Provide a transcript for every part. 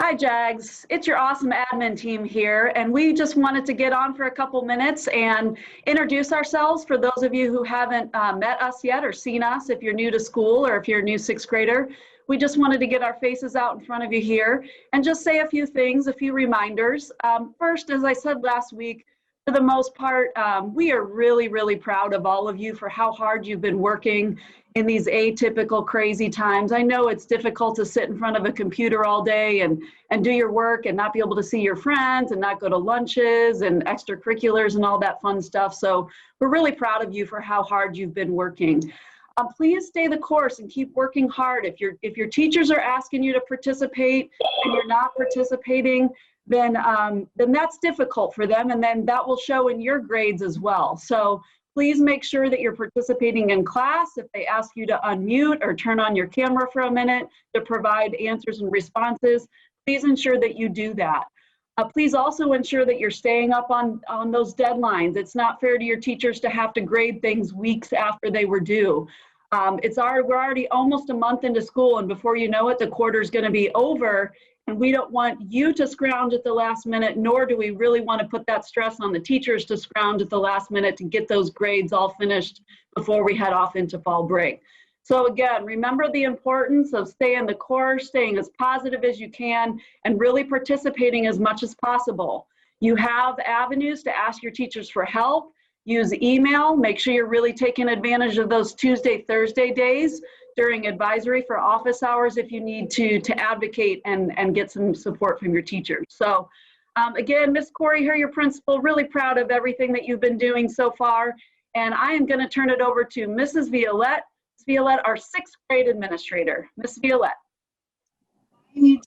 Hi, Jags. It's your awesome admin team here, and we just wanted to get on for a couple minutes and introduce ourselves for those of you who haven't met us yet or seen us, if you're new to school or if you're a new sixth grader. We just wanted to get our faces out in front of you here and just say a few things, a few reminders. First, as I said last week, for the most part, we are really, really proud of all of you for how hard you've been working in these atypical, crazy times. I know it's difficult to sit in front of a computer all day and do your work and not be able to see your friends and not go to lunches and extracurriculars and all that fun stuff. So we're really proud of you for how hard you've been working. Please stay the course and keep working hard. If your teachers are asking you to participate and you're not participating, then that's difficult for them, and then that will show in your grades as well. So please make sure that you're participating in class. If they ask you to unmute or turn on your camera for a minute to provide answers and responses, please ensure that you do that. Please also ensure that you're staying up on those deadlines. It's not fair to your teachers to have to grade things weeks after they were due. We're already almost a month into school, and before you know it, the quarter's going to be over. And we don't want you to scrounge at the last minute, nor do we really want to put that stress on the teachers to scrounge at the last minute to get those grades all finished before we head off into fall break. So again, remember the importance of staying the course, staying as positive as you can, and really participating as much as possible. You have avenues to ask your teachers for help. Use email. Make sure you're really taking advantage of those Tuesday, Thursday days during advisory for office hours if you need to advocate and get some support from your teachers. So again, Miss Corey here, your principal, really proud of everything that you've been doing so far. And I am going to turn it over to Mrs. Violette. Ms. Violette, our sixth grade administrator. Miss Violette. I'm Miss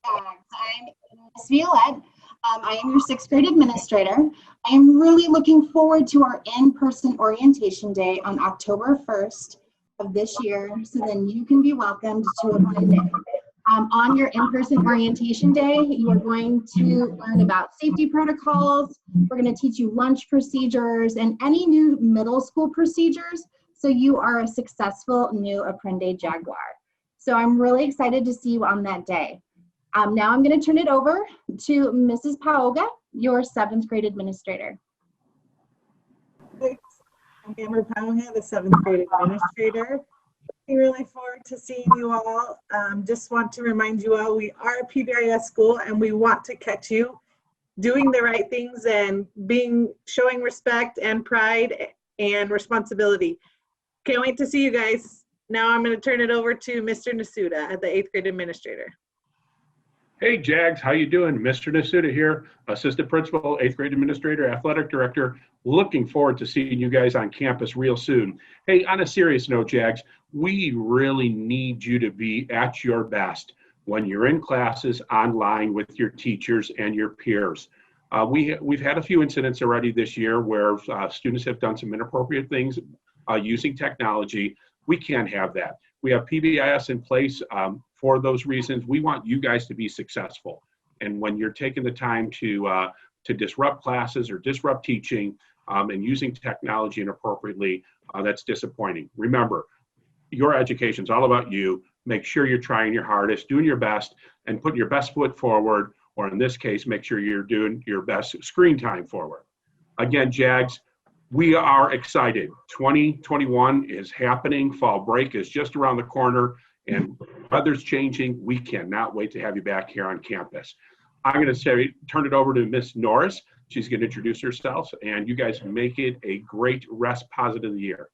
Violette. I am your sixth grade administrator. I am really looking forward to our in-person orientation day on October 1st of this year, so then you can be welcomed to Aprende. On your in-person orientation day, you are going to learn about safety protocols. We're going to teach you lunch procedures and any new middle school procedures, so you are a successful new Aprende Jaguar. So I'm really excited to see you on that day. Now I'm going to turn it over to Mrs. Paoga, your seventh grade administrator. Thanks. I'm Amber Paoga, the seventh grade administrator. Looking really forward to seeing you all. Just want to remind you all, we are a PBIS school and we want to catch you doing the right things and showing respect and pride and responsibility. Can't wait to see you guys. Now I'm going to turn it over to Mr. Nasuda, the eighth grade administrator. Hey Jags, how you doing? Mr. Nasuda here, assistant principal, eighth grade administrator, athletic director. Looking forward to seeing you guys on campus real soon. Hey, on a serious note, Jags, we really need you to be at your best when you're in classes online with your teachers and your peers. We've had a few incidents already this year where students have done some inappropriate things using technology. We can't have that. We have PBIS in place for those reasons. We want you guys to be successful. And when you're taking the time to disrupt classes or disrupt teaching and using technology inappropriately, that's disappointing. Remember, your education is all about you. Make sure you're trying your hardest, doing your best, and putting your best foot forward, or in this case, make sure you're doing your best screen time forward. Again, Jags, we are excited. 2021 is happening. Fall break is just around the corner, and weather's changing. We cannot wait to have you back here on campus. I'm going to turn it over to Miss Norris. She's going to introduce herself, and you guys make it a great rest positive year.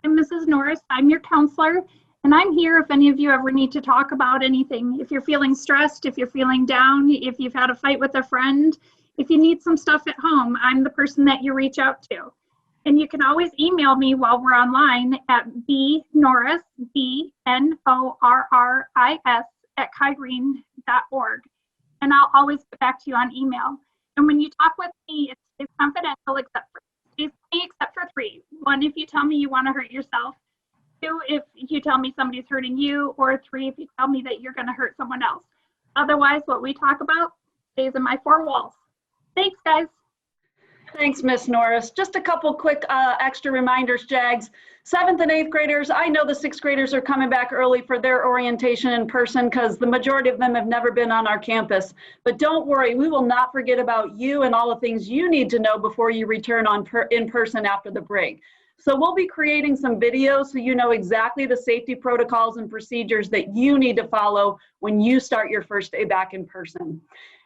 I'm Mrs. Norris. I'm your counselor, and I'm here if any of you ever need to talk about anything. If you're feeling stressed, if you're feeling down, if you've had a fight with a friend, if you need some stuff at home, I'm the person that you reach out to. And you can always email me while we're online at bnorris, BNORRIS, @kyrene.org. And I'll always get back to you on email. And when you talk with me, it's confidential except for three. One, if you tell me you want to hurt yourself. Two, if you tell me somebody's hurting you. Or three, if you tell me that you're going to hurt someone else. Otherwise, what we talk about stays in my four walls. Thanks, guys. Thanks, Miss Norris. Just a couple quick extra reminders, Jags. 7th and 8th graders, I know the 6th graders are coming back early for their orientation in person because the majority of them have never been on our campus. But don't worry, we will not forget about you and all the things you need to know before you return in person after the break. So we'll be creating some videos so you know exactly the safety protocols and procedures that you need to follow when you start your first day back in person.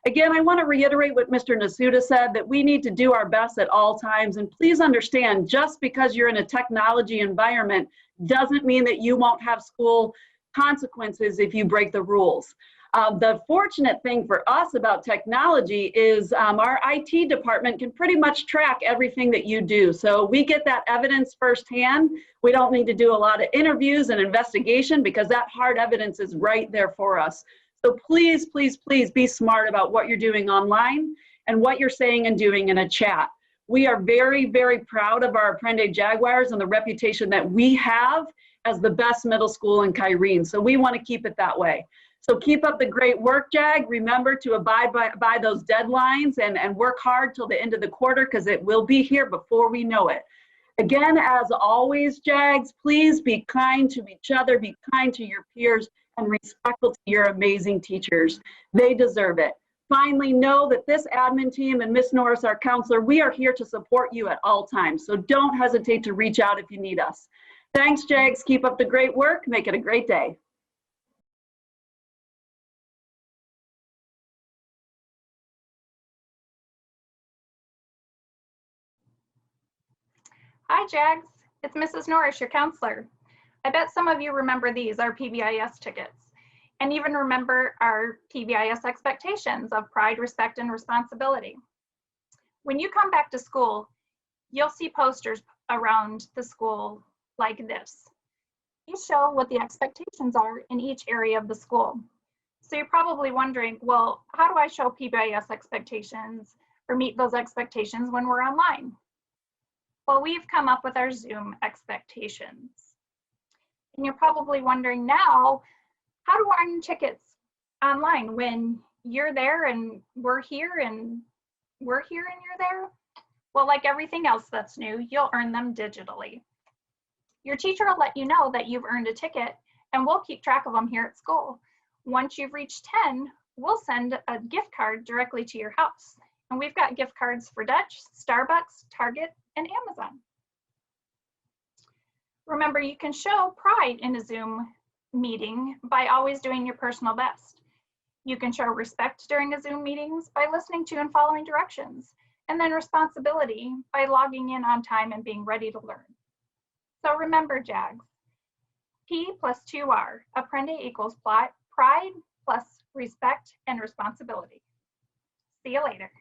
Again, I want to reiterate what Mr. Nasuda said, that we need to do our best at all times. And please understand, just because you're in a technology environment doesn't mean that you won't have school consequences if you break the rules. The fortunate thing for us about technology is our IT department can pretty much track everything that you do. So we get that evidence firsthand. We don't need to do a lot of interviews and investigation because that hard evidence is right there for us. So please, please, please be smart about what you're doing online and what you're saying and doing in a chat. We are very, very proud of our Aprende Jaguars and the reputation that we have as the best middle school in Kyrene. So we want to keep it that way. So keep up the great work, Jag. Remember to abide by those deadlines and work hard till the end of the quarter because it will be here before we know it. Again, as always, Jags, please be kind to each other, be kind to your peers, and respectful to your amazing teachers. They deserve it. Finally, know that this admin team and Miss Norris, our counselor, we are here to support you at all times. So don't hesitate to reach out if you need us. Thanks, Jags. Keep up the great work. Make it a great day. Hi, Jags. It's Mrs. Norris, your counselor. I bet some of you remember these, our PBIS tickets, and even remember our PBIS expectations of pride, respect, and responsibility. When you come back to school, you'll see posters around the school like this. These show what the expectations are in each area of the school. So you're probably wondering, well, how do I show PBIS expectations or meet those expectations when we're online? Well, we've come up with our Zoom expectations. And you're probably wondering now, how do I earn tickets online when you're there and we're here and you're there? Well, like everything else that's new, you'll earn them digitally. Your teacher will let you know that you've earned a ticket and we'll keep track of them here at school. Once you've reached 10, we'll send a gift card directly to your house. And we've got gift cards for Dutch, Starbucks, Target, and Amazon. Remember, you can show pride in a Zoom meeting by always doing your personal best. You can show respect during a Zoom meetings by listening to and following directions, and then responsibility by logging in on time and being ready to learn. So remember, Jags, P plus 2R, Aprende equals pride plus respect and responsibility. See you later.